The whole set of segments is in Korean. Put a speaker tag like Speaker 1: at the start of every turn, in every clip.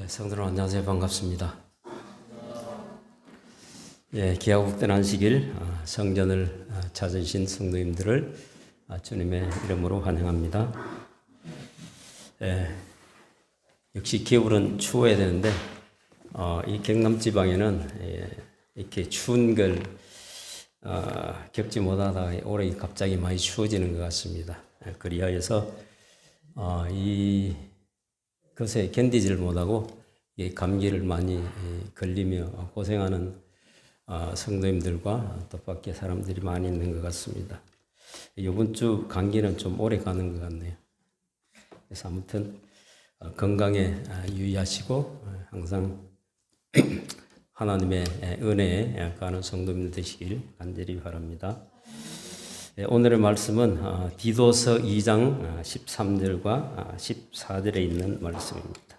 Speaker 1: 성도 여러분 안녕하세요. 반갑습니다. 기하국된 안식일 성전을 찾으신 성도님들을 주님의 이름으로 환영합니다. 역시 겨울은 추워야 되는데 이 경남 지방에는 이렇게 추운 걸 겪지 못하다가 올해 갑자기 많이 추워지는 것 같습니다. 그리하여서 이 것에 견디질 못하고 감기를 많이 걸리며 고생하는 성도님들과 뜻밖의 사람들이 많이 있는 것 같습니다. 이번 주 감기는 좀 오래 가는 것 같네요. 그래서 아무튼 건강에 유의하시고 항상 하나님의 은혜에 가는 성도님들 되시길 간절히 바랍니다. 오늘의 말씀은 디도서 2장 13절과 14절에 있는 말씀입니다.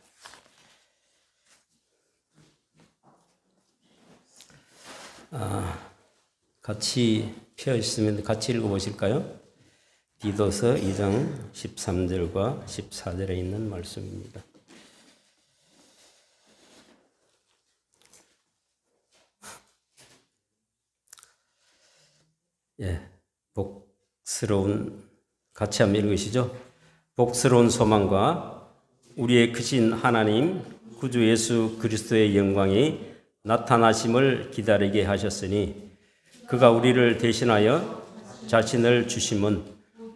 Speaker 1: 같이 펴 있으면 같이 읽어보실까요? 디도서 2장 13절과 14절에 있는 말씀입니다. 같이 한번 읽으시죠. 복스러운 소망과 우리의 크신 하나님 구주 예수 그리스도의 영광이 나타나심을 기다리게 하셨으니 그가 우리를 대신하여 자신을 주심은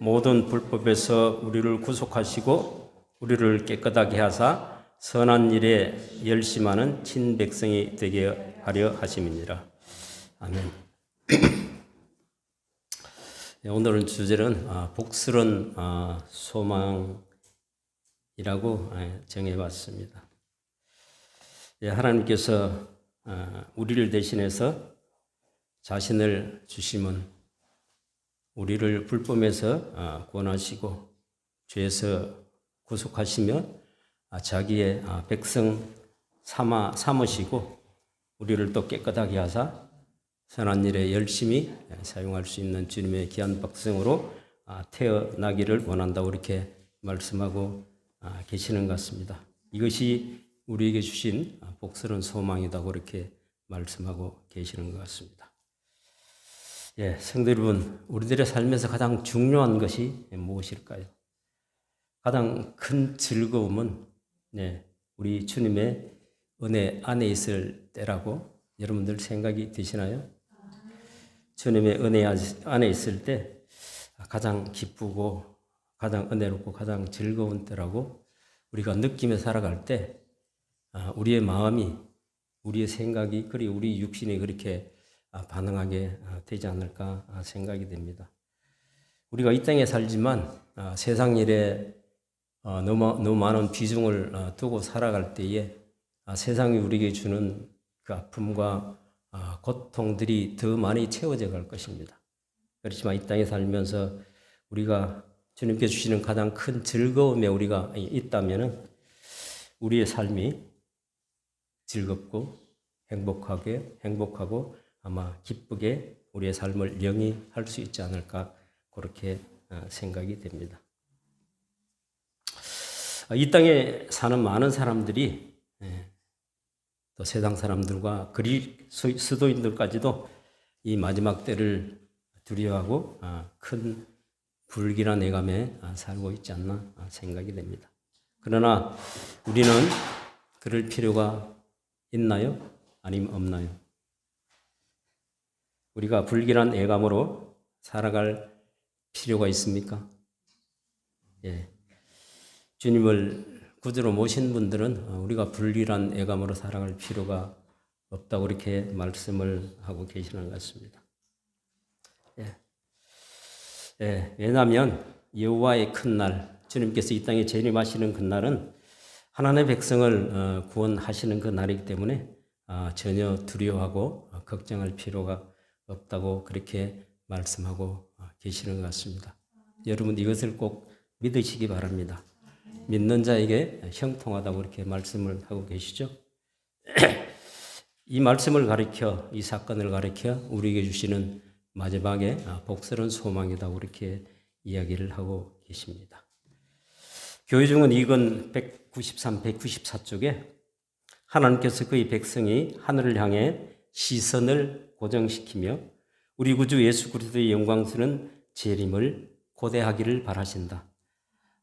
Speaker 1: 모든 불법에서 우리를 구속하시고 우리를 깨끗하게 하사 선한 일에 열심하는 친백성이 되게 하려 하심이니라. 아멘. 오늘은 주제는 복스러운 소망이라고 정해봤습니다. 하나님께서 우리를 대신해서 자신을 주심은 우리를 불법에서 구원하시고 죄에서 구속하시며 자기의 백성 삼으시고 우리를 또 깨끗하게 하사 선한 일에 열심히 사용할 수 있는 주님의 귀한 백성으로 태어나기를 원한다고 이렇게 말씀하고 계시는 것 같습니다. 이것이 우리에게 주신 복스러운 소망이라고 이렇게 말씀하고 계시는 것 같습니다. 성도 여러분, 우리들의 삶에서 가장 중요한 것이 무엇일까요? 가장 큰 즐거움은 우리 주님의 은혜 안에 있을 때라고 여러분들 생각이 드시나요? 주님의 은혜 안에 있을 때 가장 기쁘고 가장 은혜롭고 가장 즐거운 때라고 우리가 느끼며 살아갈 때 우리의 마음이 우리의 생각이 그리고 우리 육신이 그렇게 반응하게 되지 않을까 생각이 됩니다. 우리가 이 땅에 살지만 세상 일에 너무 많은 비중을 두고 살아갈 때에 세상이 우리에게 주는 그 아픔과 고통들이 더 많이 채워져 갈 것입니다. 그렇지만 이 땅에 살면서 우리가 주님께 주시는 가장 큰 즐거움에 우리가 있다면 우리의 삶이 즐겁고 행복하고 아마 기쁘게 우리의 삶을 영위할 수 있지 않을까 그렇게 생각이 됩니다. 이 땅에 사는 많은 사람들이 또 세상 사람들과 그리스도인들까지도 이 마지막 때를 두려워하고 큰 불길한 애감에 살고 있지 않나 생각이 됩니다. 그러나 우리는 그럴 필요가 있나요? 아니면 없나요? 우리가 불길한 애감으로 살아갈 필요가 있습니까? 주님을 구주로 모신 분들은 우리가 불길한 애감으로 살아갈 필요가 없다고 이렇게 말씀을 하고 계시는 것 같습니다. 왜냐하면 여호와의 큰 날, 주님께서 이 땅에 재림하시는 그 날은 하나님의 백성을 구원하시는 그 날이기 때문에 전혀 두려워하고 걱정할 필요가 없다고 그렇게 말씀하고 계시는 것 같습니다. 여러분 이것을 꼭 믿으시기 바랍니다. 믿는 자에게 형통하다고 이렇게 말씀을 하고 계시죠. 이 말씀을 가리켜 이 사건을 가리켜 우리에게 주시는 마지막에 복스러운 소망이라고 이렇게 이야기를 하고 계십니다. 교회 중은 이건 193, 194쪽에 하나님께서 그의 백성이 하늘을 향해 시선을 고정시키며 우리 구주 예수 그리스도의 영광스러운 재림을 고대하기를 바라신다.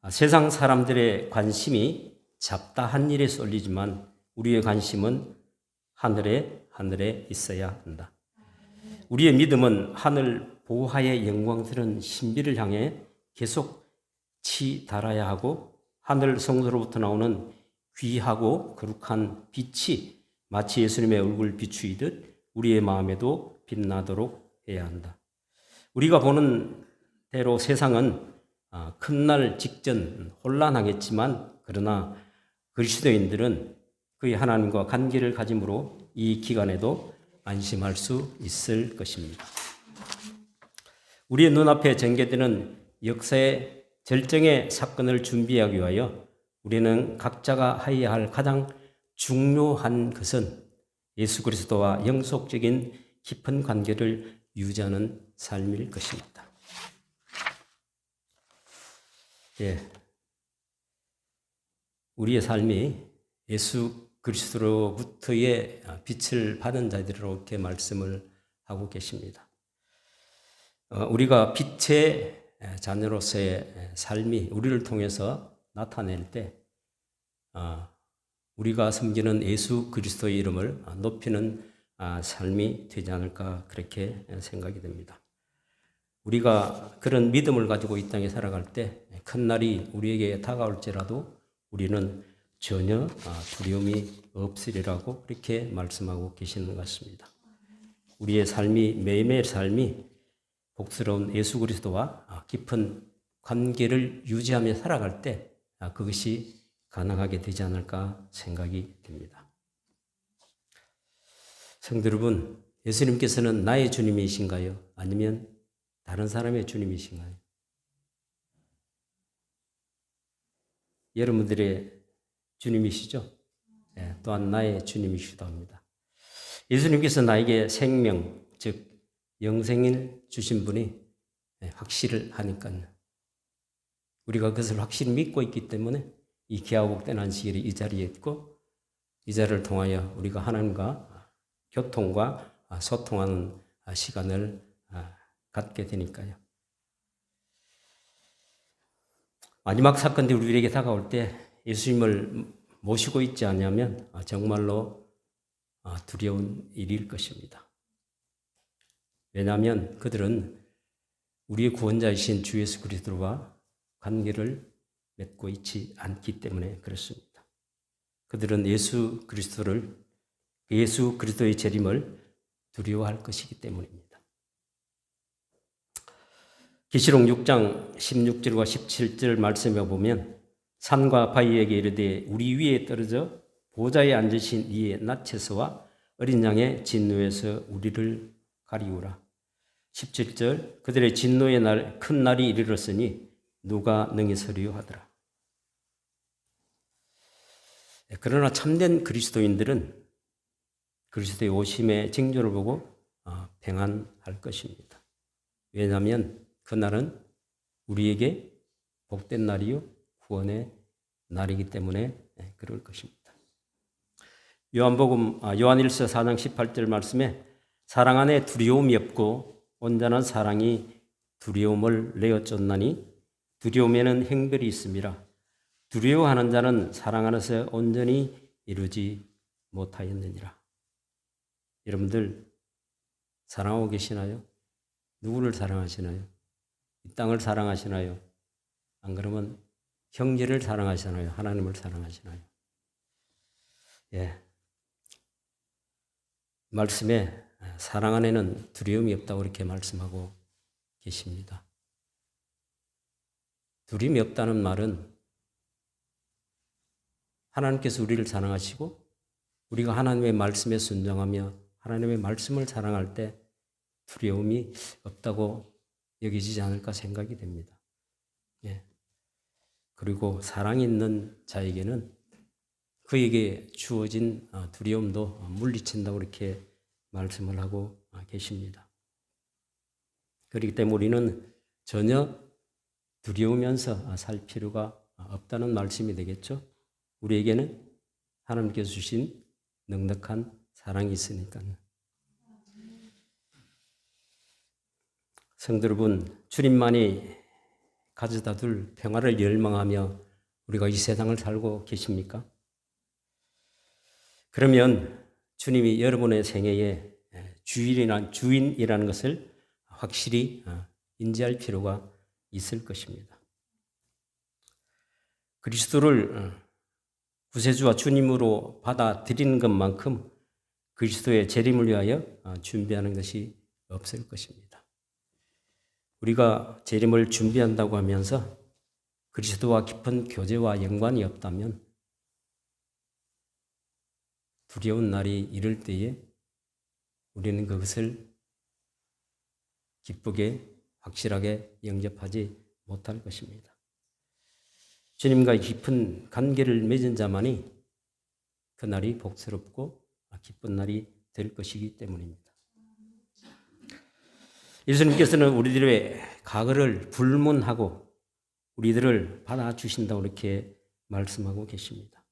Speaker 1: 세상 사람들의 관심이 잡다한 일에 쏠리지만 우리의 관심은 하늘에 있어야 한다. 우리의 믿음은 하늘 보화의 영광스러운 신비를 향해 계속 치달아야 하고 하늘 성소로부터 나오는 귀하고 거룩한 빛이 마치 예수님의 얼굴 비추이듯 우리의 마음에도 빛나도록 해야 한다. 우리가 보는 대로 세상은 큰 날 직전 혼란하겠지만 그러나 그리스도인들은 그의 하나님과 관계를 가짐으로 이 기간에도 안심할 수 있을 것입니다. 우리의 눈앞에 전개되는 역사의 절정의 사건을 준비하기 위하여 우리는 각자가 해야 할 가장 중요한 것은 예수 그리스도와 영속적인 깊은 관계를 유지하는 삶일 것입니다. 우리의 삶이 예수 그리스도로부터의 빛을 받은 자들로 이렇게 말씀을 하고 계십니다. 우리가 빛의 자녀로서의 삶이 우리를 통해서 나타낼 때 우리가 섬기는 예수 그리스도의 이름을 높이는 삶이 되지 않을까 그렇게 생각이 됩니다. 우리가 그런 믿음을 가지고 이 땅에 살아갈 때 큰 날이 우리에게 다가올지라도 우리는 전혀 두려움이 없으리라고 그렇게 말씀하고 계시는 것 같습니다. 우리의 삶이 매일매일 삶이 복스러운 예수 그리스도와 깊은 관계를 유지하며 살아갈 때 그것이 가능하게 되지 않을까 생각이 됩니다. 성도 여러분, 예수님께서는 나의 주님이신가요? 아니면 다른 사람의 주님이신가요? 여러분들의 주님이시죠? 또한 나의 주님이시기도 합니다. 예수님께서 나에게 생명, 즉 영생을 주신 분이 확실을 하니까요. 우리가 그것을 확실히 믿고 있기 때문에 이 귀하고 복된 안식일이 이 자리에 있고 이 자리를 통하여 우리가 하나님과 교통과 소통하는 시간을 갖게 되니까요. 마지막 사건들이 우리에게 다가올 때 예수님을 모시고 있지 않으면 정말로 두려운 일일 것입니다. 왜냐하면 그들은 우리의 구원자이신 주 예수 그리스도와 관계를 맺고 있지 않기 때문에 그렇습니다. 그들은 예수 그리스도의 재림을 두려워할 것이기 때문입니다. 계시록 6장 16절과 17절 말씀에 보면 산과 바위에게 이르되 우리 위에 떨어져 보좌에 앉으신 이의 낯에서와 어린 양의 진노에서 우리를 가리우라. 17절 그들의 진노의 날 큰 날이 이르렀으니 누가 능히 서리요 하더라. 그러나 참된 그리스도인들은 그리스도의 오심의 징조를 보고 평안할 것입니다. 왜냐하면 그날은 우리에게 복된 날이요 구원의 날이기 때문에 그럴 것입니다. 요한일서 4장 18절 말씀에 사랑 안에 두려움이 없고 온전한 사랑이 두려움을 내어 쫓나니 두려움에는 행별이 있음이라. 두려워하는 자는 사랑 안에서 온전히 이루지 못하였느니라. 여러분들 사랑하고 계시나요? 누구를 사랑하시나요? 이 땅을 사랑하시나요? 안 그러면 형제를 사랑하시나요? 하나님을 사랑하시나요? 말씀에 사랑 안에는 두려움이 없다고 이렇게 말씀하고 계십니다. 두려움이 없다는 말은 하나님께서 우리를 사랑하시고 우리가 하나님의 말씀에 순종하며 하나님의 말씀을 사랑할 때 두려움이 없다고 여기지지 않을까 생각이 됩니다. 그리고 사랑 있는 자에게는 그에게 주어진 두려움도 물리친다고 이렇게 말씀을 하고 계십니다. 그렇기 때문에 우리는 전혀 두려우면서 살 필요가 없다는 말씀이 되겠죠. 우리에게는 하나님께서 주신 넉넉한 사랑이 있으니까요. 성도 여러분, 주님만이 가져다 둘 평화를 열망하며 우리가 이 세상을 살고 계십니까? 그러면 주님이 여러분의 생애의 주인이라는 것을 확실히 인지할 필요가 있을 것입니다. 그리스도를 구세주와 주님으로 받아들이는 것만큼 그리스도의 재림을 위하여 준비하는 것이 없을 것입니다. 우리가 재림을 준비한다고 하면서 그리스도와 깊은 교제와 연관이 없다면 두려운 날이 이를 때에 우리는 그것을 기쁘게 확실하게 영접하지 못할 것입니다. 주님과 깊은 관계를 맺은 자만이 그 날이 복스럽고 기쁜 날이 될 것이기 때문입니다. 예수님께서는 우리들의 과거를 불문하고 우리들을 받아주신다고 이렇게 말씀하고 계십니다.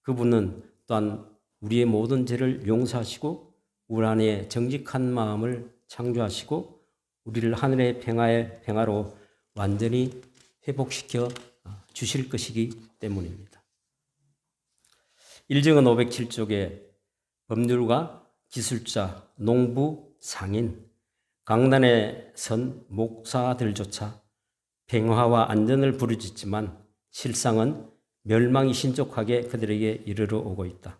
Speaker 1: 그분은 또한 우리의 모든 죄를 용서하시고 우리 안에 정직한 마음을 창조하시고 우리를 하늘의 평화로 완전히 회복시켜 주실 것이기 때문입니다. 1증언 507쪽에 법률가, 기술자, 농부, 상인, 강단에 선 목사들조차 평화와 안전을 부르짖지만 실상은 멸망이 신속하게 그들에게 이르러 오고 있다.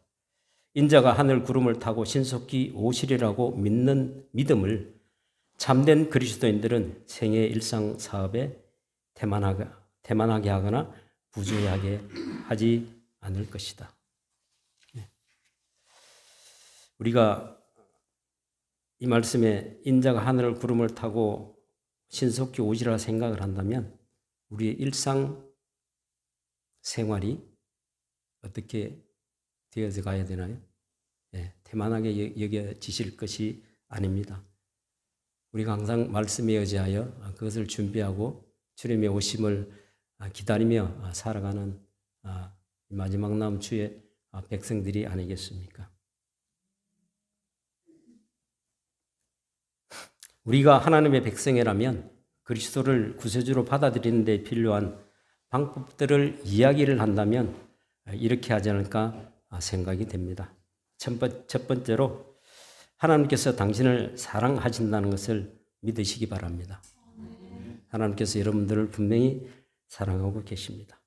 Speaker 1: 인자가 하늘 구름을 타고 신속히 오시리라고 믿는 믿음을 참된 그리스도인들은 생애 일상 사업에 태만하게 하거나 부주의하게 하지 않을 것이다. 우리가 이 말씀에 인자가 하늘 구름을 타고 신속히 오시리라 생각을 한다면 우리의 일상 생활이 어떻게 되어져 가야 되나요? 태만하게 여겨지실 것이 아닙니다. 우리가 항상 말씀에 의지하여 그것을 준비하고 주님의 오심을 기다리며 살아가는 마지막 남은 주의 백성들이 아니겠습니까? 우리가 하나님의 백성이라면 그리스도를 구세주로 받아들이는 데 필요한 방법들을 이야기를 한다면 이렇게 하지 않을까 생각이 됩니다. 첫 번째로 하나님께서 당신을 사랑하신다는 것을 믿으시기 바랍니다. 하나님께서 여러분들을 분명히 사랑하고 계십니다.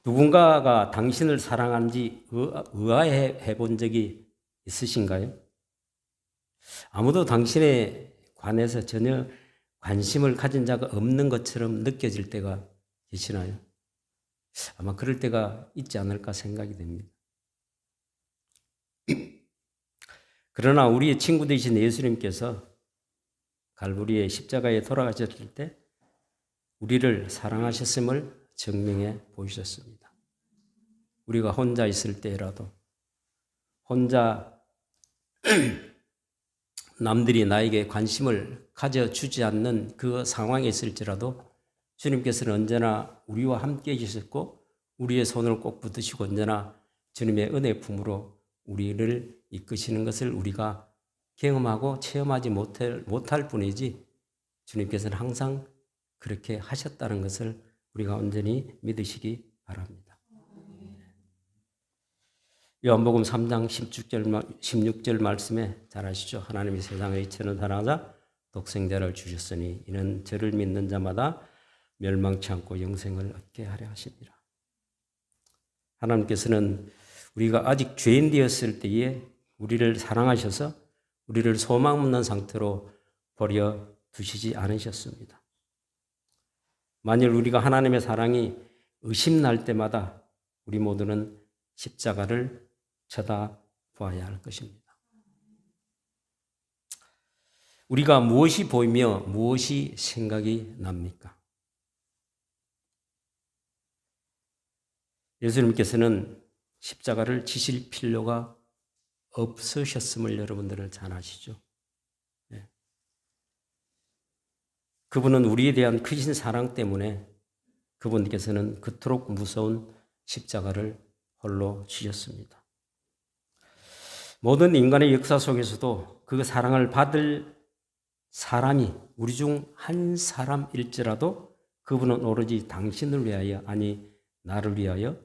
Speaker 1: 누군가가 당신을 사랑하는지 의아해 본 적이 있으신가요? 아무도 당신에 관해서 전혀 관심을 가진 자가 없는 것처럼 느껴질 때가 계시나요? 아마 그럴 때가 있지 않을까 생각이 됩니다. 그러나 우리의 친구 되신 예수님께서 갈보리의 십자가에 돌아가셨을 때 우리를 사랑하셨음을 증명해 보이셨습니다. 우리가 혼자 있을 때라도 혼자 남들이 나에게 관심을 가져주지 않는 그 상황에 있을지라도 주님께서는 언제나 우리와 함께 계셨고 우리의 손을 꼭 붙드시고 언제나 주님의 은혜 품으로 우리를 이끄시는 것을 우리가 경험하고 체험하지 못할 뿐이지 주님께서는 항상 그렇게 하셨다는 것을 우리가 온전히 믿으시기 바랍니다. 요한복음 3장 16절 말씀에 잘 아시죠? 하나님이 세상의 이처럼 사랑하사 독생자를 주셨으니 이는 저를 믿는 자마다 멸망치 않고 영생을 얻게 하려 하십니다. 하나님께서는 우리가 아직 죄인 되었을 때에 우리를 사랑하셔서 우리를 소망 없는 상태로 버려 두시지 않으셨습니다. 만일 우리가 하나님의 사랑이 의심날 때마다 우리 모두는 십자가를 쳐다보아야 할 것입니다. 우리가 무엇이 보이며 무엇이 생각이 납니까? 예수님께서는 십자가를 지실 필요가 없으셨음을 여러분들은 잘 아시죠? 네. 그분은 우리에 대한 크신 사랑 때문에 그분께서는 그토록 무서운 십자가를 홀로 주셨습니다. 모든 인간의 역사 속에서도 그 사랑을 받을 사람이 우리 중 한 사람일지라도 그분은 오로지 당신을 위하여, 아니 나를 위하여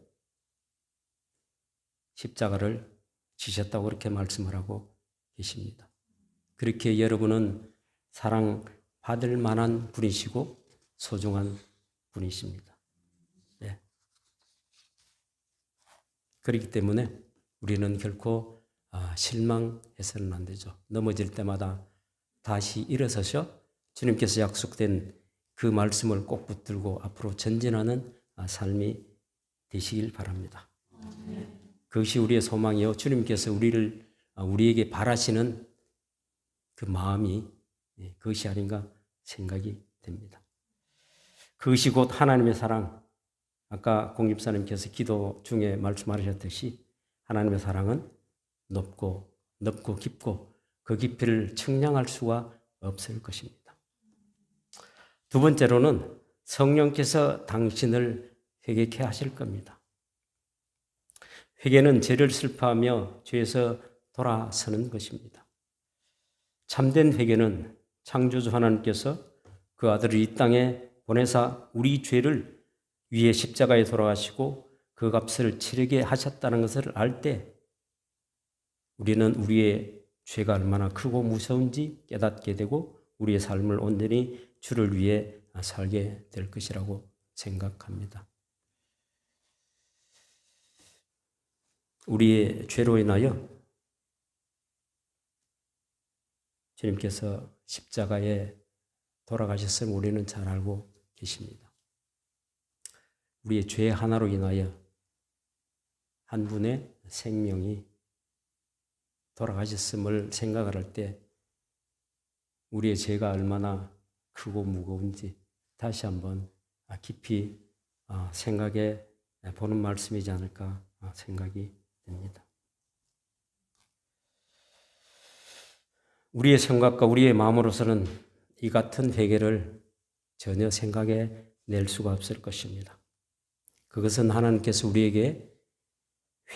Speaker 1: 십자가를 지셨다고 그렇게 말씀을 하고 계십니다. 그렇게 여러분은 사랑받을 만한 분이시고 소중한 분이십니다. 네. 그렇기 때문에 우리는 결코 실망해서는 안 되죠. 넘어질 때마다 다시 일어서셔 주님께서 약속된 그 말씀을 꼭 붙들고 앞으로 전진하는 삶이 되시길 바랍니다. 그것이 우리의 소망이요. 주님께서 우리에게 바라시는 그 마음이 그것이 아닌가 생각이 됩니다. 그것이 곧 하나님의 사랑. 아까 공집사님께서 기도 중에 말씀하셨듯이 하나님의 사랑은 높고 깊고 그 깊이를 측량할 수가 없을 것입니다. 두 번째로는 성령께서 당신을 회개케 하실 겁니다. 회개는 죄를 슬퍼하며 죄에서 돌아서는 것입니다. 참된 회개는 창조주 하나님께서 그 아들을 이 땅에 보내사 우리 죄를 위해 십자가에 돌아가시고 그 값을 치르게 하셨다는 것을 알 때 우리는 우리의 죄가 얼마나 크고 무서운지 깨닫게 되고 우리의 삶을 온전히 주를 위해 살게 될 것이라고 생각합니다. 우리의 죄로 인하여 주님께서 십자가에 돌아가셨음을 우리는 잘 알고 계십니다. 우리의 죄 하나로 인하여 한 분의 생명이 돌아가셨음을 생각을 할 때 우리의 죄가 얼마나 크고 무거운지 다시 한번 깊이 생각해 보는 말씀이지 않을까 생각이 됩니다. 우리의 생각과 우리의 마음으로서는 이 같은 회개를 전혀 생각해 낼 수가 없을 것입니다. 그것은 하나님께서 우리에게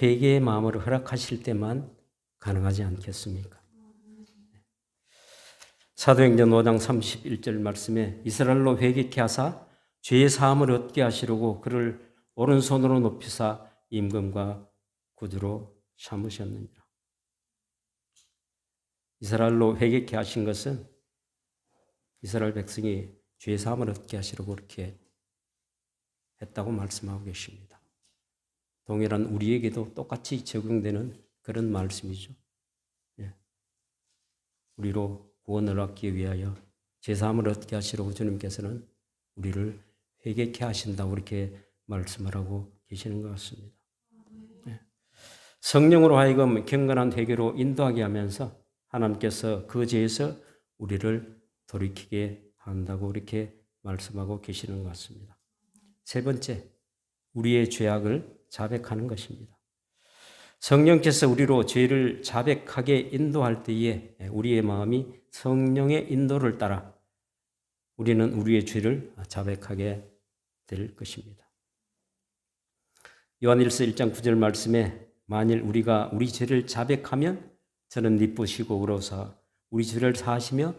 Speaker 1: 회개의 마음을 허락하실 때만 가능하지 않겠습니까? 사도행전 5장 31절 말씀에 이스라엘로 회개케 하사 죄의 사함을 얻게 하시려고 그를 오른손으로 높이사 임금과 구두로 삼으셨느니라. 이스라엘로 회개케 하신 것은 이스라엘 백성이 죄의 사함을 얻게 하시려고 그렇게 했다고 말씀하고 계십니다. 동일한 우리에게도 똑같이 적용되는 그런 말씀이죠. 우리로 구원을 얻기 위하여 제사함을 얻게 하시려고 주님께서는 우리를 회개케 하신다고 이렇게 말씀을 하고 계시는 것 같습니다. 성령으로 하여금 경건한 회개로 인도하게 하면서 하나님께서 그 죄에서 우리를 돌이키게 한다고 이렇게 말씀하고 계시는 것 같습니다. 세 번째, 우리의 죄악을 자백하는 것입니다. 성령께서 우리로 죄를 자백하게 인도할 때에 우리의 마음이 성령의 인도를 따라 우리는 우리의 죄를 자백하게 될 것입니다. 요한일서 1장 9절 말씀에 만일 우리가 우리 죄를 자백하면 저는 기쁘시고 의로사 우리 죄를 사하시며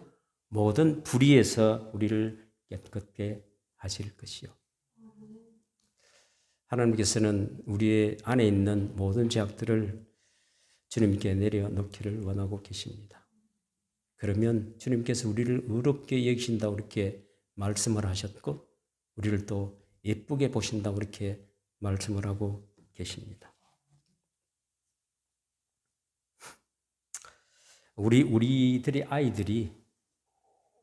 Speaker 1: 모든 불의에서 우리를 깨끗게 하실 것이요. 하나님께서는 우리의 안에 있는 모든 죄악들을 주님께 내려놓기를 원하고 계십니다. 그러면 주님께서 우리를 의롭게 여기신다고 이렇게 말씀을 하셨고 우리를 또 예쁘게 보신다고 이렇게 말씀을 하고 계십니다. 우리들의 아이들이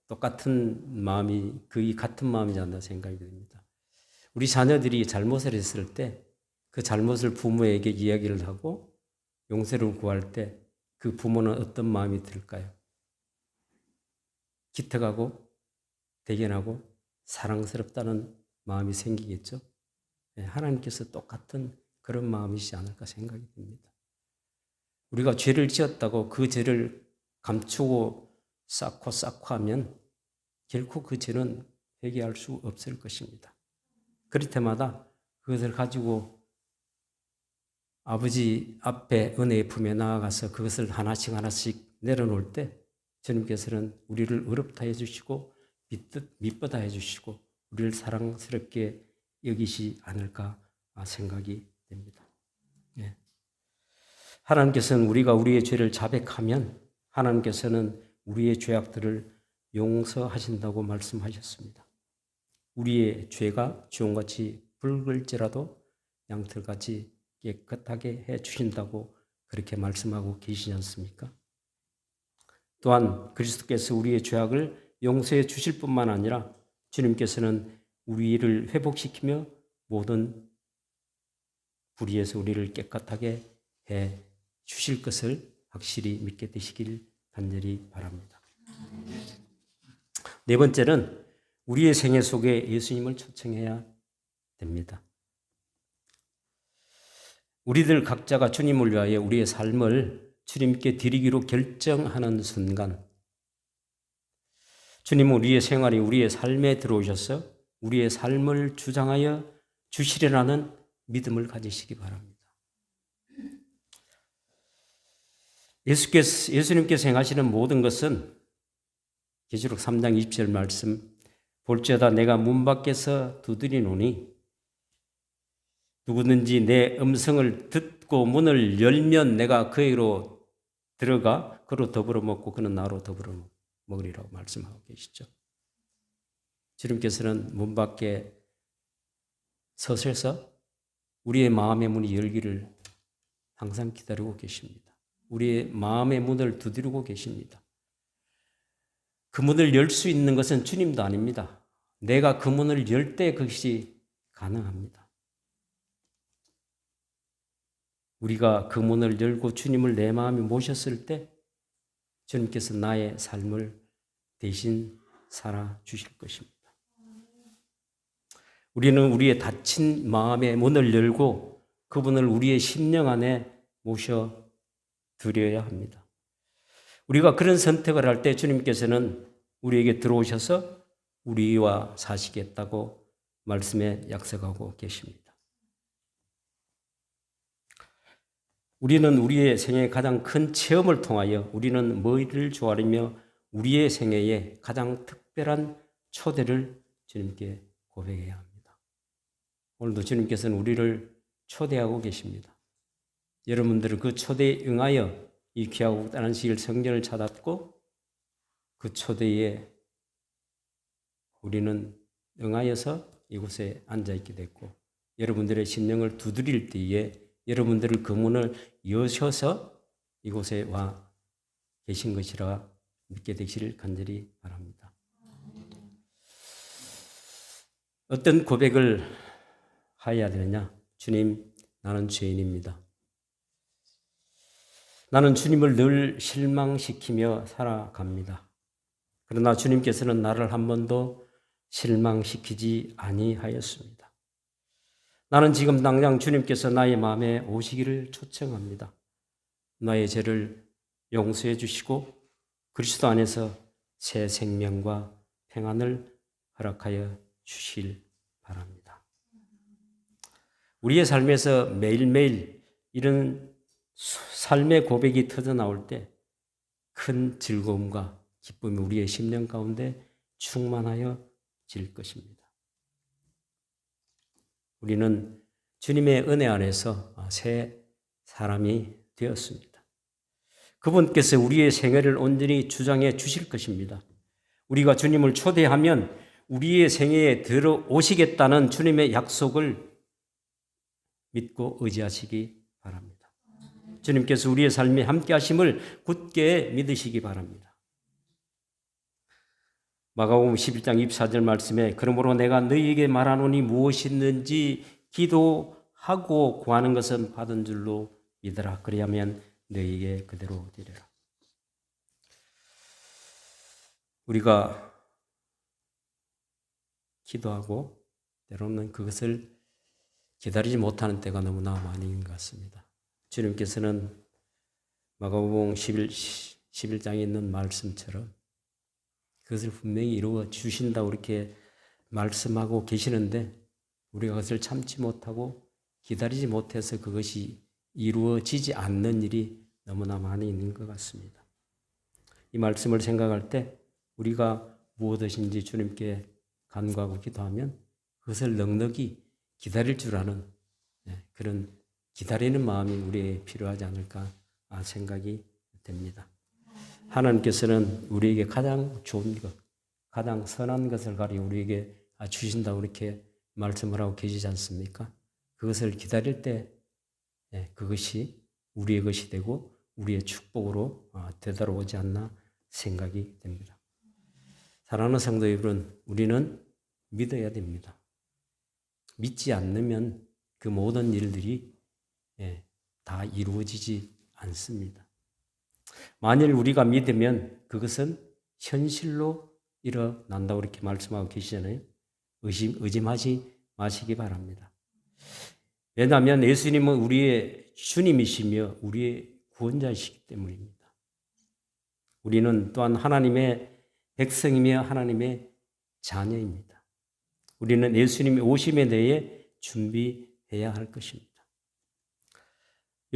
Speaker 1: 똑같은 마음이 거의 같은 마음이지 않나 생각이 듭니다. 우리 자녀들이 잘못을 했을 때 그 잘못을 부모에게 이야기를 하고 용서를 구할 때 그 부모는 어떤 마음이 들까요? 기특하고 대견하고 사랑스럽다는 마음이 생기겠죠? 하나님께서 똑같은 그런 마음이시지 않을까 생각이 듭니다. 우리가 죄를 지었다고 그 죄를 감추고 쌓고 하면 결코 그 죄는 회개할 수 없을 것입니다. 그럴 때마다 그것을 가지고 아버지 앞에 은혜의 품에 나아가서 그것을 하나씩 하나씩 내려놓을 때 주님께서는 우리를 의롭다 해주시고 미쁘다 해주시고 우리를 사랑스럽게 여기시 않을까 생각이 됩니다. 예. 하나님께서는 우리가 우리의 죄를 자백하면 하나님께서는 우리의 죄악들을 용서하신다고 말씀하셨습니다. 우리의 죄가 주홍같이 붉을지라도 양털같이 깨끗하게 해주신다고 그렇게 말씀하고 계시지 않습니까? 또한 그리스도께서 우리의 죄악을 용서해 주실 뿐만 아니라 주님께서는 우리를 회복시키며 모든 불의에서 우리를 깨끗하게 해 주실 것을 확실히 믿게 되시길 간절히 바랍니다. 네 번째는 우리의 생애 속에 예수님을 초청해야 됩니다. 우리들 각자가 주님을 위하여 우리의 삶을 주님께 드리기로 결정하는 순간 주님은 우리의 생활이 우리의 삶에 들어오셔서 우리의 삶을 주장하여 주시리라는 믿음을 가지시기 바랍니다. 예수님께서 행하시는 모든 것은 계시록 3장 20절 말씀 볼지어다 내가 문 밖에서 두드리노니 누구든지 내 음성을 듣고 문을 열면 내가 그에게로 들어가 그로 더불어 먹고 그는 나로 더불어 먹으리라고 말씀하고 계시죠. 주님께서는 문 밖에 서셔서 우리의 마음의 문이 열기를 항상 기다리고 계십니다. 우리의 마음의 문을 두드리고 계십니다. 그 문을 열 수 있는 것은 주님도 아닙니다. 내가 그 문을 열 때 그것이 가능합니다. 우리가 그 문을 열고 주님을 내 마음에 모셨을 때 주님께서 나의 삶을 대신 살아주실 것입니다. 우리는 우리의 닫힌 마음의 문을 열고 그분을 우리의 심령 안에 모셔드려야 합니다. 우리가 그런 선택을 할 때 주님께서는 우리에게 들어오셔서 우리와 사시겠다고 말씀에 약속하고 계십니다. 우리는 우리의 생애의 가장 큰 체험을 통하여 우리는 뭐를 좋아하며 우리의 생애에 가장 특별한 초대를 주님께 고백해야 합니다. 오늘도 주님께서는 우리를 초대하고 계십니다. 여러분들은 그 초대에 응하여 이 귀하고 다른 시일 성전을 찾았고 그 초대에 우리는 응하여서 이곳에 앉아있게 됐고 여러분들의 심령을 두드릴 때에 여러분들을 그 문을 여셔서 이곳에 와 계신 것이라 믿게 되시길 간절히 바랍니다. 어떤 고백을 해야 되느냐? 주님, 나는 죄인입니다. 나는 주님을 늘 실망시키며 살아갑니다. 그러나 주님께서는 나를 한 번도 실망시키지 아니하였습니다. 나는 지금 당장 주님께서 나의 마음에 오시기를 초청합니다. 나의 죄를 용서해 주시고 그리스도 안에서 새 생명과 평안을 허락하여 주실 바랍니다. 우리의 삶에서 매일매일 이런 삶의 고백이 터져나올 때 큰 즐거움과 기쁨이 우리의 심령 가운데 충만하여 질 것입니다. 우리는 주님의 은혜 안에서 새 사람이 되었습니다. 그분께서 우리의 생애를 온전히 주장해 주실 것입니다. 우리가 주님을 초대하면 우리의 생애에 들어오시겠다는 주님의 약속을 믿고 의지하시기 바랍니다. 주님께서 우리의 삶에 함께 하심을 굳게 믿으시기 바랍니다. 마가복음 11장 24절 말씀에 그러므로 내가 너희에게 말하노니 무엇이든지 기도하고 구하는 것은 받은 줄로 믿으라. 그리하면 너희에게 그대로 되리라. 우리가 기도하고 때로는 그것을 기다리지 못하는 때가 너무나 많이 있는 것 같습니다. 주님께서는 마가복음 11장에 있는 말씀처럼 그것을 분명히 이루어 주신다고 이렇게 말씀하고 계시는데 우리가 그것을 참지 못하고 기다리지 못해서 그것이 이루어지지 않는 일이 너무나 많이 있는 것 같습니다. 이 말씀을 생각할 때 우리가 무엇이든지 주님께 간구하고 기도하면 그것을 넉넉히 기다릴 줄 아는 그런 기다리는 마음이 우리에게 필요하지 않을까 생각이 됩니다. 하나님께서는 우리에게 가장 좋은 것, 가장 선한 것을 가리켜 우리에게 주신다고 이렇게 말씀을 하고 계시지 않습니까? 그것을 기다릴 때 그것이 우리의 것이 되고 우리의 축복으로 되돌아오지 않나 생각이 됩니다. 사랑하는 성도 여러분, 우리는 믿어야 됩니다. 믿지 않으면 그 모든 일들이 다 이루어지지 않습니다. 만일 우리가 믿으면 그것은 현실로 일어난다고 이렇게 말씀하고 계시잖아요. 의심하지 마시기 바랍니다. 왜냐하면 예수님은 우리의 주님이시며 우리의 구원자이시기 때문입니다. 우리는 또한 하나님의 백성이며 하나님의 자녀입니다. 우리는 예수님의 오심에 대해 준비해야 할 것입니다.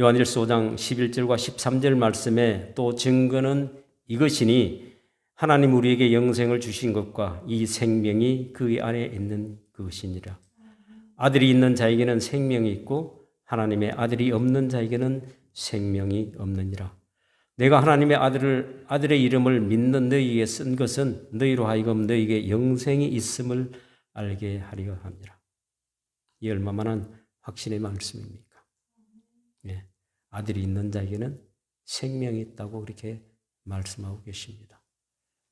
Speaker 1: 요한일서 5장 11절과 13절 말씀에 또 증거는 이것이니 하나님 우리에게 영생을 주신 것과 이 생명이 그 안에 있는 것이니라. 아들이 있는 자에게는 생명이 있고 하나님의 아들이 없는 자에게는 생명이 없느니라. 내가 하나님의 아들의 이름을 믿는 너희에게 쓴 것은 너희로 하여금 너희에게 영생이 있음을 알게 하려 함이라. 이 얼마만한 확신의 말씀입니까? 아들이 있는 자에게는 생명이 있다고 그렇게 말씀하고 계십니다.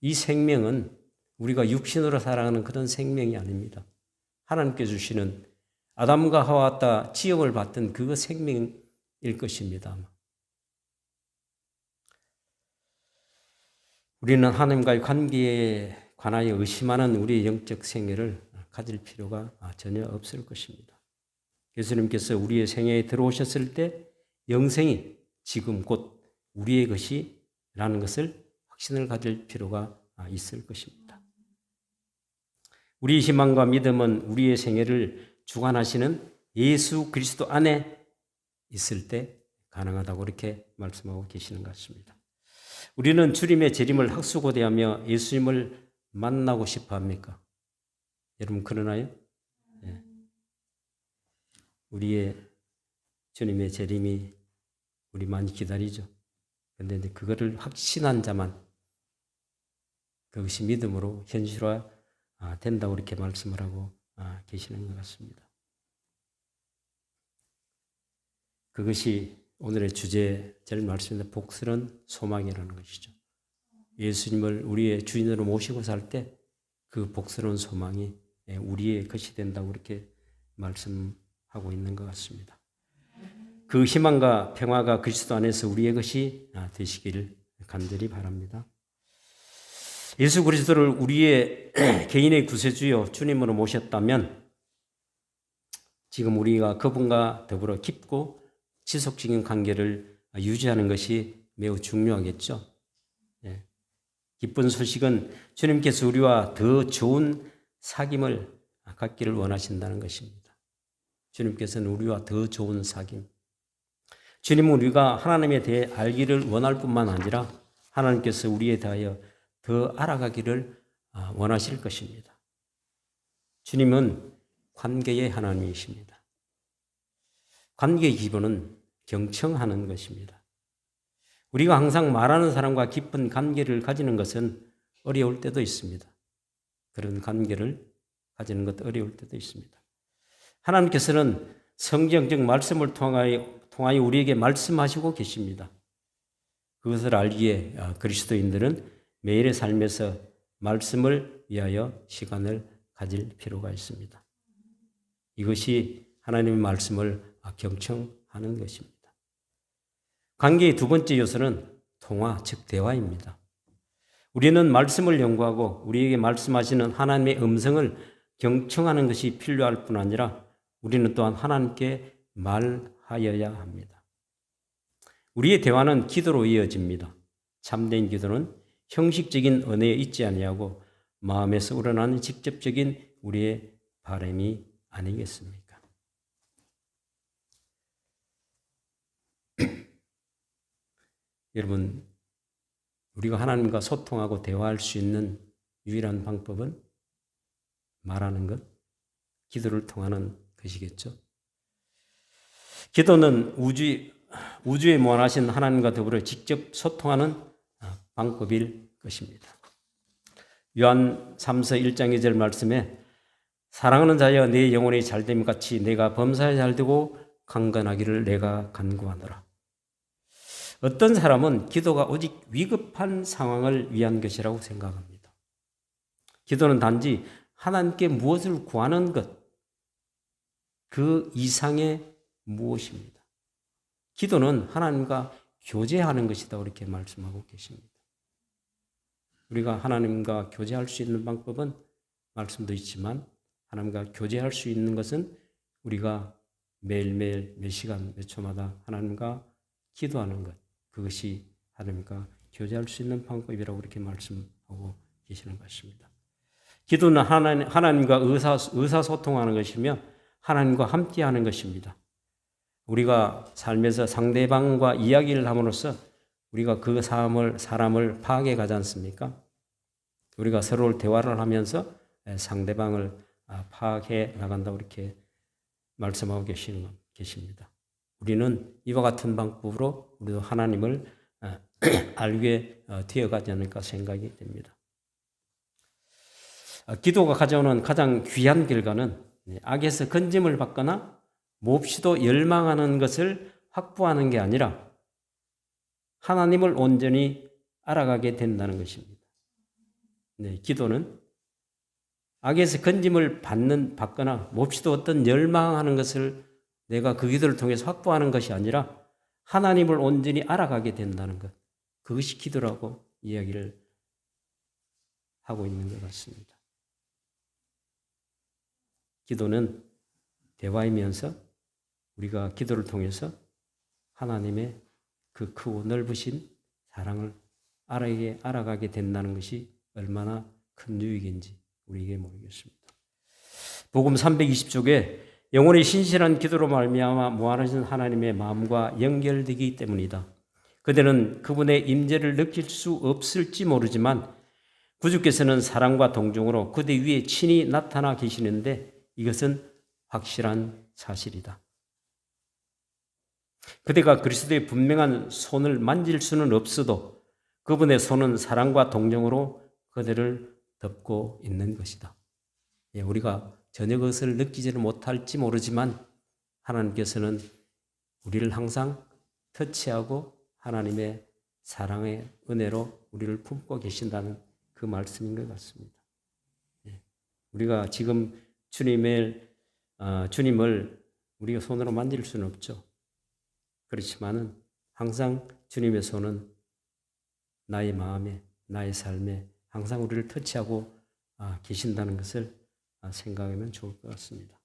Speaker 1: 이 생명은 우리가 육신으로 살아가는 그런 생명이 아닙니다. 하나님께 주시는 아담과 하와가 다 지음을 받던 그 생명일 것입니다. 우리는 하나님과의 관계에 관하여 의심하는 우리의 영적 생애를 가질 필요가 전혀 없을 것입니다. 예수님께서 우리의 생애에 들어오셨을 때 영생이 지금 곧 우리의 것이라는 것을 확신을 가질 필요가 있을 것입니다. 우리의 희망과 믿음은 우리의 생애를 주관하시는 예수 그리스도 안에 있을 때 가능하다고 이렇게 말씀하고 계시는 것 같습니다. 우리는 주님의 재림을 학수고대하며 예수님을 만나고 싶어 합니까? 여러분 그러나요? 네. 우리의 주님의 재림이 우리 많이 기다리죠. 그런데 그거를 확신한 자만 그것이 믿음으로 현실화 된다고 이렇게 말씀을 하고 계시는 것 같습니다. 그것이 오늘의 주제절 말씀인데 복스런 소망이라는 것이죠. 예수님을 우리의 주인으로 모시고 살 때 그 복스러운 소망이 우리의 것이 된다고 이렇게 말씀하고 있는 것 같습니다. 그 희망과 평화가 그리스도 안에서 우리의 것이 되시기를 간절히 바랍니다. 예수 그리스도를 우리의 개인의 구세주요 주님으로 모셨다면 지금 우리가 그분과 더불어 깊고 지속적인 관계를 유지하는 것이 매우 중요하겠죠. 기쁜 소식은 주님께서 우리와 더 좋은 사귐을 갖기를 원하신다는 것입니다. 주님께서는 우리와 더 좋은 사귐. 주님은 우리가 하나님에 대해 알기를 원할 뿐만 아니라 하나님께서 우리에 대하여 더 알아가기를 원하실 것입니다. 주님은 관계의 하나님이십니다. 관계의 기본은 경청하는 것입니다. 우리가 항상 말하는 사람과 깊은 관계를 가지는 것은 어려울 때도 있습니다. 그런 관계를 가지는 것도 어려울 때도 있습니다. 하나님께서는 성경적 말씀을 통하여 우리에게 말씀하시고 계십니다. 그것을 알기에 그리스도인들은 매일의 삶에서 말씀을 위하여 시간을 가질 필요가 있습니다. 이것이 하나님의 말씀을 경청하는 것입니다. 관계의 두 번째 요소는 통화, 즉 대화입니다. 우리는 말씀을 연구하고 우리에게 말씀하시는 하나님의 음성을 경청하는 것이 필요할 뿐 아니라 우리는 또한 하나님께 말하여야 합니다. 우리의 대화는 기도로 이어집니다. 참된 기도는 형식적인 언어에 있지 아니하고 마음에서 우러나는 직접적인 우리의 바람이 아니겠습니까? 여러분, 우리가 하나님과 소통하고 대화할 수 있는 유일한 방법은 말하는 것, 기도를 통하는 것이겠죠. 기도는 우주에 무한하신 하나님과 더불어 직접 소통하는 방법일 것입니다. 요한 3서 1장 2절 말씀에 사랑하는 자여 내 영혼이 잘됨 같이 내가 범사에 잘되고 강건하기를 내가 간구하노라. 어떤 사람은 기도가 오직 위급한 상황을 위한 것이라고 생각합니다. 기도는 단지 하나님께 무엇을 구하는 것, 그 이상의 무엇입니다. 기도는 하나님과 교제하는 것이다 이렇게 말씀하고 계십니다. 우리가 하나님과 교제할 수 있는 방법은 말씀도 있지만 하나님과 교제할 수 있는 것은 우리가 매일매일 몇 시간 몇 초마다 하나님과 기도하는 것, 그것이 하나님과 교제할 수 있는 방법이라고 이렇게 말씀하고 계시는 것입니다. 기도는 하나님과 의사소통하는 것이며 하나님과 함께하는 것입니다. 우리가 삶에서 상대방과 이야기를 함으로써 우리가 그 사람을 파악해 가지 않습니까? 우리가 서로 대화를 하면서 상대방을 파악해 나간다고 이렇게 말씀하고 계십니다. 우리는 이와 같은 방법으로 우리도 하나님을 알게 되어가지 않을까 생각이 됩니다. 기도가 가져오는 가장 귀한 결과는 악에서 건짐을 받거나 몹시도 열망하는 것을 확보하는 게 아니라 하나님을 온전히 알아가게 된다는 것입니다. 기도는 악에서 건짐을 받거나 몹시도 어떤 열망하는 것을 내가 그 기도를 통해서 확보하는 것이 아니라 하나님을 온전히 알아가게 된다는 것, 그것이 기도라고 이야기를 하고 있는 것 같습니다. 기도는 대화이면서 우리가 기도를 통해서 하나님의 그 크고 넓으신 사랑을 알아가게 된다는 것이 얼마나 큰 유익인지 우리에게 모르겠습니다. 복음 320쪽에 영혼의 신실한 기도로 말미암아 무한하신 하나님의 마음과 연결되기 때문이다. 그대는 그분의 임재를 느낄 수 없을지 모르지만 구주께서는 사랑과 동정으로 그대 위에 친히 나타나 계시는데 이것은 확실한 사실이다. 그대가 그리스도의 분명한 손을 만질 수는 없어도 그분의 손은 사랑과 동정으로 그대를 덮고 있는 것이다. 우리가 전혀 그것을 느끼지를 못할지 모르지만 하나님께서는 우리를 항상 터치하고 하나님의 사랑의 은혜로 우리를 품고 계신다는 그 말씀인 것 같습니다. 우리가 지금 주님을 우리가 손으로 만질 수는 없죠. 그렇지만은 항상 주님의 손은 나의 마음에, 나의 삶에 항상 우리를 터치하고 계신다는 것을 생각하면 좋을 것 같습니다.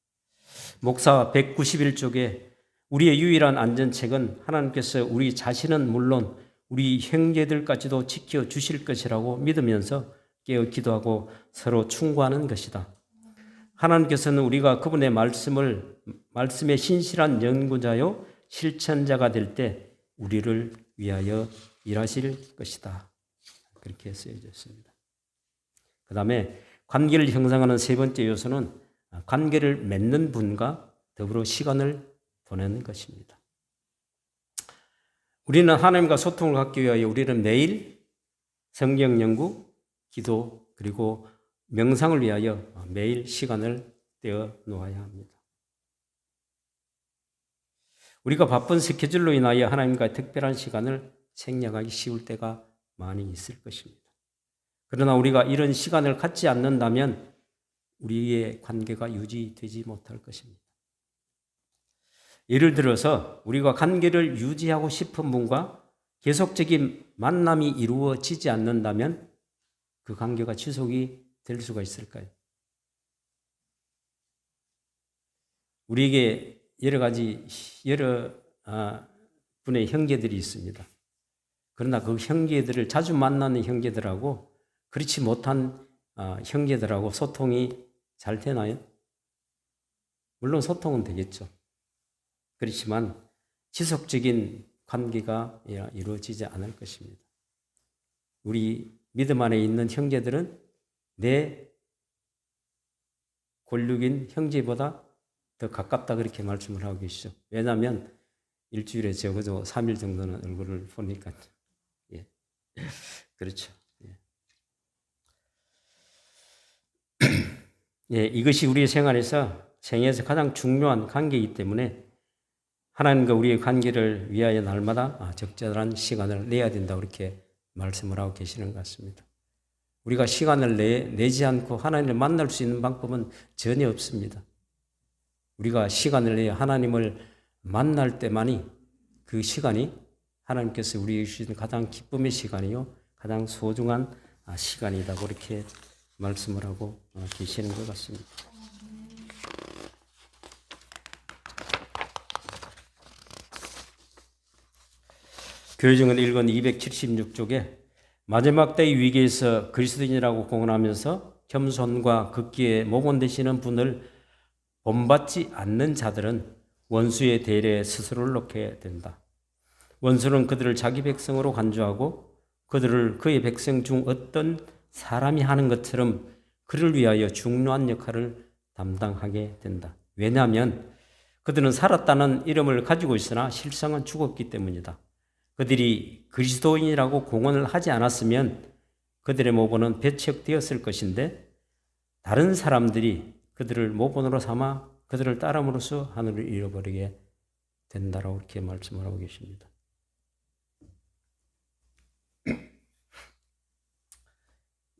Speaker 1: 목사 191쪽에 우리의 유일한 안전책은 하나님께서 우리 자신은 물론 우리 형제들까지도 지켜주실 것이라고 믿으면서 깨어 기도하고 서로 충고하는 것이다. 하나님께서는 우리가 그분의 말씀의 신실한 연구자요 실천자가 될 때 우리를 위하여 일하실 것이다. 그렇게 쓰여져 있습니다. 그 다음에 관계를 형성하는 세 번째 요소는 관계를 맺는 분과 더불어 시간을 보내는 것입니다. 우리는 하나님과 소통을 갖기 위하여 우리는 매일 성경 연구, 기도 그리고 명상을 위하여 매일 시간을 떼어 놓아야 합니다. 우리가 바쁜 스케줄로 인하여 하나님과의 특별한 시간을 생략하기 쉬울 때가 많이 있을 것입니다. 그러나 우리가 이런 시간을 갖지 않는다면 우리의 관계가 유지되지 못할 것입니다. 예를 들어서 우리가 관계를 유지하고 싶은 분과 계속적인 만남이 이루어지지 않는다면 그 관계가 지속이 될 수가 있을까요? 우리에게 여러 분의 형제들이 있습니다. 그러나 그 형제들을 자주 만나는 형제들하고 그렇지 못한 형제들하고 소통이 잘 되나요? 물론 소통은 되겠죠. 그렇지만 지속적인 관계가 이루어지지 않을 것입니다. 우리 믿음 안에 있는 형제들은 내 권력인 형제보다 더 가깝다 그렇게 말씀을 하고 계시죠. 왜냐하면 일주일에 적어도 3일 정도는 얼굴을 보니까요. 예. 그렇죠. 예. 예, 이것이 우리의 생애에서 가장 중요한 관계이기 때문에 하나님과 우리의 관계를 위하여 날마다 적절한 시간을 내야 된다고 이렇게 말씀을 하고 계시는 것 같습니다. 우리가 시간을 내지 않고 하나님을 만날 수 있는 방법은 전혀 없습니다. 우리가 시간을 내어 하나님을 만날 때만이 그 시간이 하나님께서 우리에게 주시는 가장 기쁨의 시간이요, 가장 소중한 시간이다 그렇게 말씀을 하고 계시는 것 같습니다. 교회증언 1권 276쪽에 마지막 때의 위기에서 그리스도인이라고 공언하면서 겸손과 극기에 모범되시는 분을 본받지 않는 자들은 원수의 대례에 스스로를 놓게 된다. 원수는 그들을 자기 백성으로 간주하고 그들을 그의 백성 중 어떤 사람이 하는 것처럼 그를 위하여 중요한 역할을 담당하게 된다. 왜냐하면 그들은 살았다는 이름을 가지고 있으나 실상은 죽었기 때문이다. 그들이 그리스도인이라고 공언을 하지 않았으면 그들의 모본은 배척되었을 것인데 다른 사람들이 그들을 모본으로 삼아 그들을 따름으로써 하늘을 잃어버리게 된다라고 이렇게 말씀을 하고 계십니다.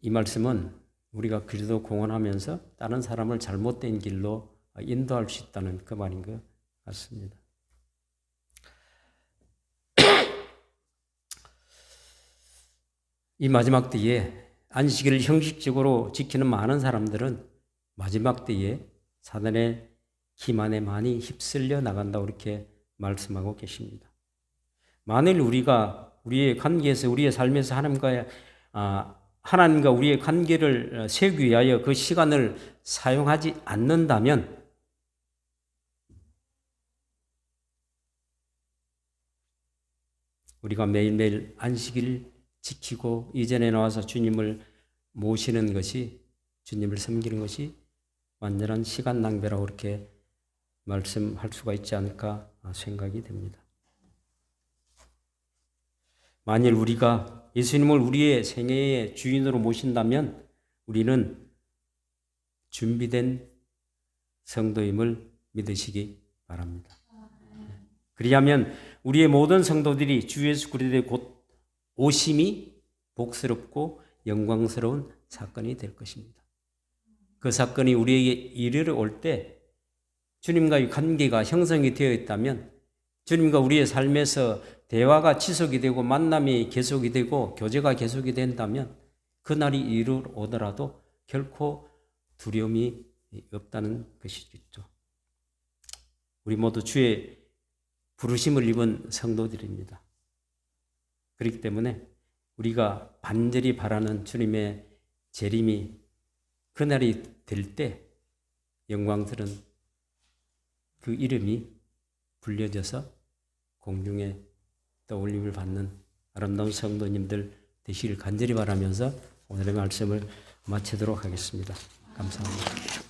Speaker 1: 이 말씀은 우리가 그리스도 공언하면서 다른 사람을 잘못된 길로 인도할 수 있다는 그 말인 것 같습니다. 이 마지막 때에 안식일을 형식적으로 지키는 많은 사람들은 마지막 때에 사단의 기만에 많이 휩쓸려 나간다고 이렇게 말씀하고 계십니다. 만일 우리가 우리의 관계에서 우리의 삶에서 하나님과 우리의 관계를 세우기 위하여 그 시간을 사용하지 않는다면 우리가 매일매일 안식일 지키고 이전에 나와서 주님을 모시는 것이, 주님을 섬기는 것이 완전한 시간 낭비라고 그렇게 말씀할 수가 있지 않을까 생각이 됩니다. 만일 우리가 예수님을 우리의 생애의 주인으로 모신다면 우리는 준비된 성도임을 믿으시기 바랍니다. 그리하면 우리의 모든 성도들이 주 예수 그리스도의 곧 오심이 복스럽고 영광스러운 사건이 될 것입니다. 그 사건이 우리에게 이르러 올 때 주님과의 관계가 형성이 되어 있다면 주님과 우리의 삶에서 대화가 지속이 되고 만남이 계속이 되고 교제가 계속이 된다면 그날이 이르러 오더라도 결코 두려움이 없다는 것이죠. 우리 모두 주의 부르심을 입은 성도들입니다. 그렇기 때문에 우리가 간절히 바라는 주님의 재림이 그날이 될 때 영광스러운 그 이름이 불려져서 공중에 떠올림을 받는 아름다운 성도님들 되시길 간절히 바라면서 오늘의 말씀을 마치도록 하겠습니다. 감사합니다.